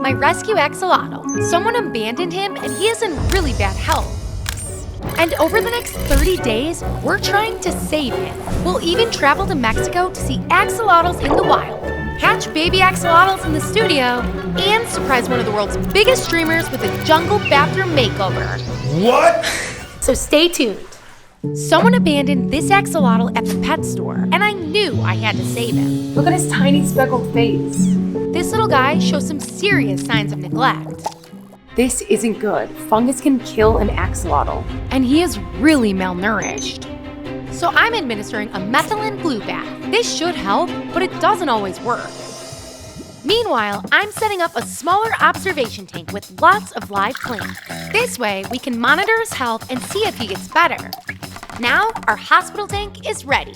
my rescue axolotl. Someone abandoned him and he is in really bad health. And over the next 30 days, we're trying to save him. We'll even travel to Mexico to see axolotls in the wild, hatch baby axolotls in the studio, and surprise one of the world's biggest streamers with a jungle bathroom makeover. What? So stay tuned. Someone abandoned this axolotl at the pet store, and I knew I had to save him. Look at his tiny speckled face. This little guy shows some serious signs of neglect. This isn't good. Fungus can kill an axolotl. And he is really malnourished. So I'm administering a methylene blue bath. This should help, but it doesn't always work. Meanwhile, I'm setting up a smaller observation tank with lots of live plants. This way, we can monitor his health and see if he gets better. Now, our hospital tank is ready.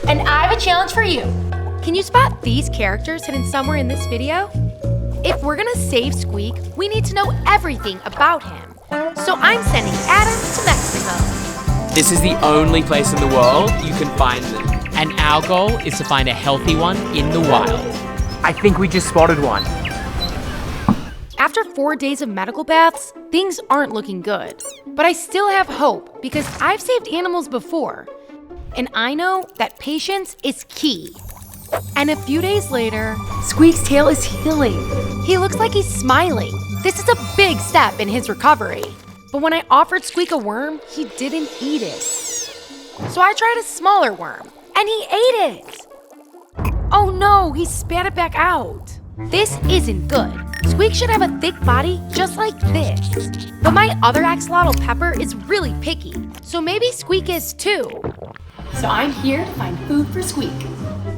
And I have a challenge for you. Can you spot these characters hidden somewhere in this video? If we're gonna save Squeak, we need to know everything about him. So I'm sending Adam to Mexico. This is the only place in the world you can find them. And our goal is to find a healthy one in the wild. I think we just spotted one. After 4 days of medical baths, things aren't looking good. But I still have hope because I've saved animals before. And I know that patience is key. And a few days later, Squeak's tail is healing. he looks like he's smiling. This is a big step in his recovery. But when I offered Squeak a worm, he didn't eat it. So I tried a smaller worm, and he ate it. Oh no, he spat it back out. This isn't good. Squeak should have a thick body just like this. But my other axolotl, Pepper, is really picky. So maybe Squeak is too. So I'm here to find food for Squeak.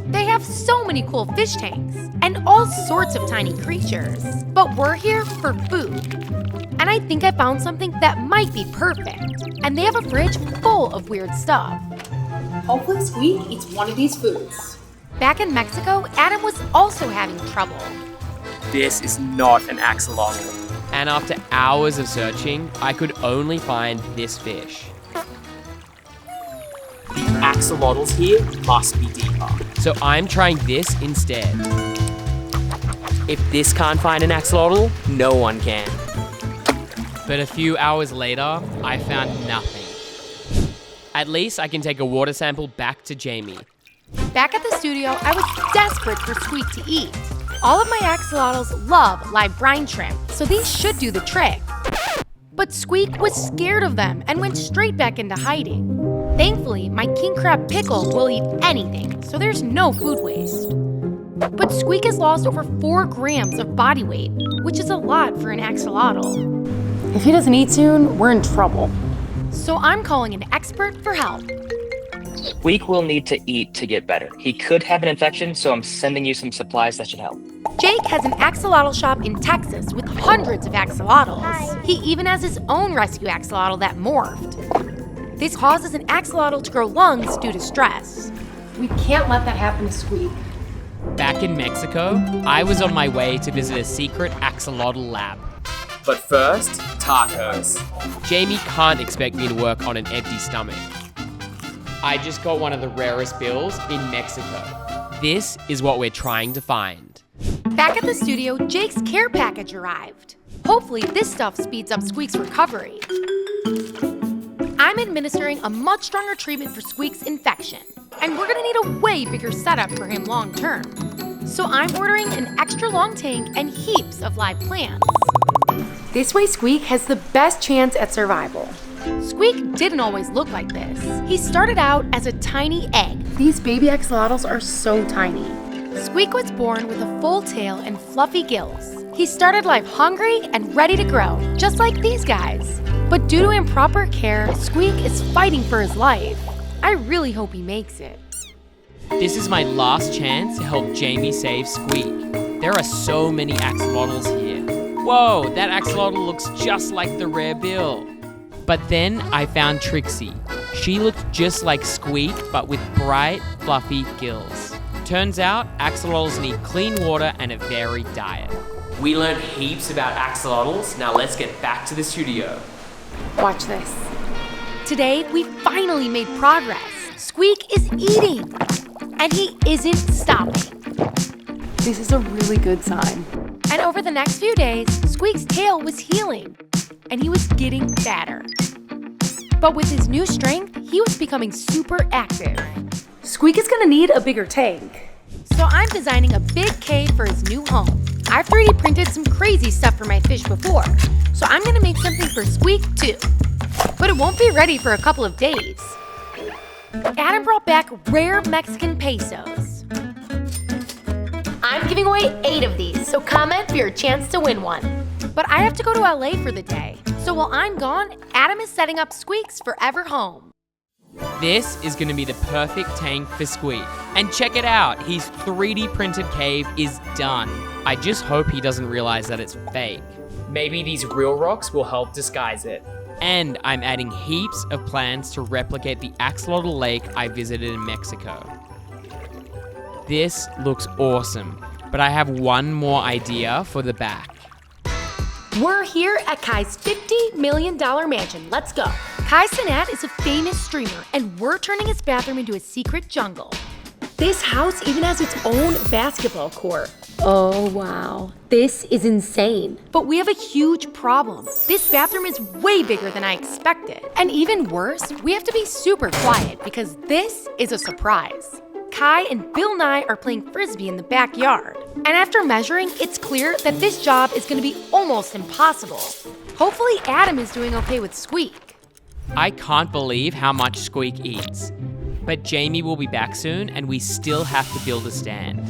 They have so many cool fish tanks and all sorts of tiny creatures. But we're here for food. And I think I found something that might be perfect. And they have a fridge full of weird stuff. Hopefully Squeak eats one of these foods. Back in Mexico, Adam was also having trouble. This is not an axolotl. And after hours of searching, I could only find this fish. The axolotls here must be deeper. So I'm trying this instead. If this can't find an axolotl, no one can. But a few hours later, I found nothing. At least I can take a water sample back to Jamie. Back at the studio, I was desperate for Squeak to eat. All of my axolotls love live brine shrimp, so these should do the trick. But Squeak was scared of them and went straight back into hiding. Thankfully, my king crab pickle will eat anything, so there's no food waste. But Squeak has lost over 4 grams of body weight, which is a lot for an axolotl. If he doesn't eat soon, we're in trouble. So I'm calling an expert for help. Squeak will need to eat to get better. He could have an infection, so I'm sending you some supplies that should help. Jake has an axolotl shop in Texas with hundreds of axolotls. He even has his own rescue axolotl that morphed. This causes an axolotl to grow lungs due to stress. We can't let that happen to Squeak. Back in Mexico, I was on my way to visit a secret axolotl lab. But first, tacos. Jamie can't expect me to work on an empty stomach. I just got one of the rarest bills in Mexico. This is what we're trying to find. Back at the studio, Jake's care package arrived. Hopefully, this stuff speeds up Squeak's recovery. I'm administering a much stronger treatment for Squeak's infection, and we're gonna need a way bigger setup for him long term. So I'm ordering an extra long tank and heaps of live plants. This way Squeak has the best chance at survival. Squeak didn't always look like this. He started out as a tiny egg. These baby axolotls are so tiny. Squeak was born with a full tail and fluffy gills. He started life hungry and ready to grow, just like these guys. But due to improper care, Squeak is fighting for his life. I really hope he makes it. This is my last chance to help Jamie save Squeak. There are so many axolotls here. Whoa, that axolotl looks just like the rare bill. But then I found Trixie. She looked just like Squeak, but with bright, fluffy gills. Turns out, axolotls need clean water and a varied diet. We learned heaps about axolotls. Now let's get back to the studio. Watch this. Today, we finally made progress. Squeak is eating, and he isn't stopping. This is a really good sign. And over the next few days, Squeak's tail was healing, and he was getting fatter. But with his new strength, he was becoming super active. Squeak is gonna need a bigger tank. So I'm designing a big cave for his new home. I've 3D printed some crazy stuff for my fish before, so I'm gonna make something for Squeak too. But it won't be ready for a couple of days. Adam brought back rare Mexican pesos. I'm giving away 8 of these, so comment for your chance to win one. But I have to go to LA for the day, so while I'm gone, Adam is setting up Squeak's forever home. This is going to be the perfect tank for Squeak. And check it out, his 3D printed cave is done. I just hope he doesn't realize that it's fake. Maybe these real rocks will help disguise it. And I'm adding heaps of plans to replicate the axolotl lake I visited in Mexico. This looks awesome, but I have one more idea for the back. We're here at Kai's $50 million mansion. Let's go. Kai Cenat is a famous streamer, and we're turning his bathroom into a secret jungle. This house even has its own basketball court. Oh wow, this is insane. But we have a huge problem. This bathroom is way bigger than I expected. And even worse, we have to be super quiet because this is a surprise. Kai and Bill Nye are playing frisbee in the backyard. And after measuring, it's clear that this job is going to be almost impossible. Hopefully Adam is doing okay with Squeak. I can't believe how much Squeak eats. But Jamie will be back soon and we still have to build a stand.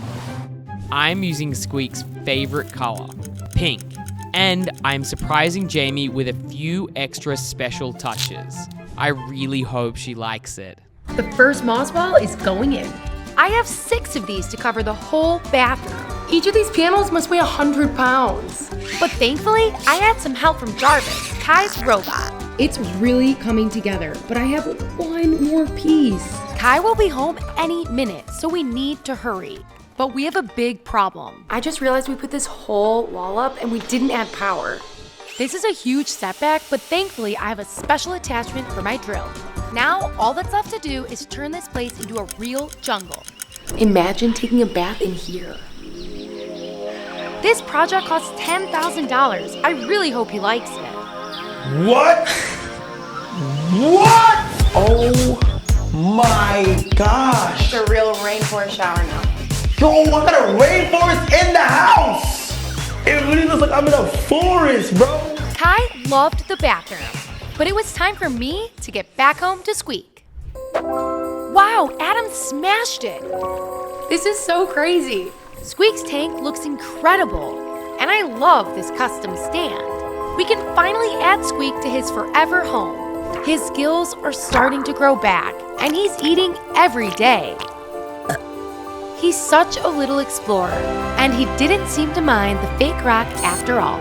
I'm using Squeak's favorite color, pink. And I'm surprising Jamie with a few extra special touches. I really hope she likes it. The first moss wall is going in. I have 6 of these to cover the whole bathroom. Each of these panels must weigh 100 pounds. But thankfully, I had some help from Jarvis, Kai's robot. It's really coming together, but I have one more piece. Kai will be home any minute, so we need to hurry. But we have a big problem. I just realized we put this whole wall up and we didn't add power. This is a huge setback, but thankfully I have a special attachment for my drill. Now, all that's left to do is turn this place into a real jungle. Imagine taking a bath in here. This project costs $10,000. I really hope he likes it. What? What? Oh my gosh. It's a real rainforest shower now. Yo, I got a rainforest in the house. It really looks like I'm in a forest, bro. Kai loved the bathroom, but it was time for me to get back home to Squeak. Wow, Adam smashed it. This is so crazy. Squeak's tank looks incredible, and I love this custom stand. We can finally add Squeak to his forever home. His skills are starting to grow back, and he's eating every day. He's such a little explorer, and he didn't seem to mind the fake rock after all.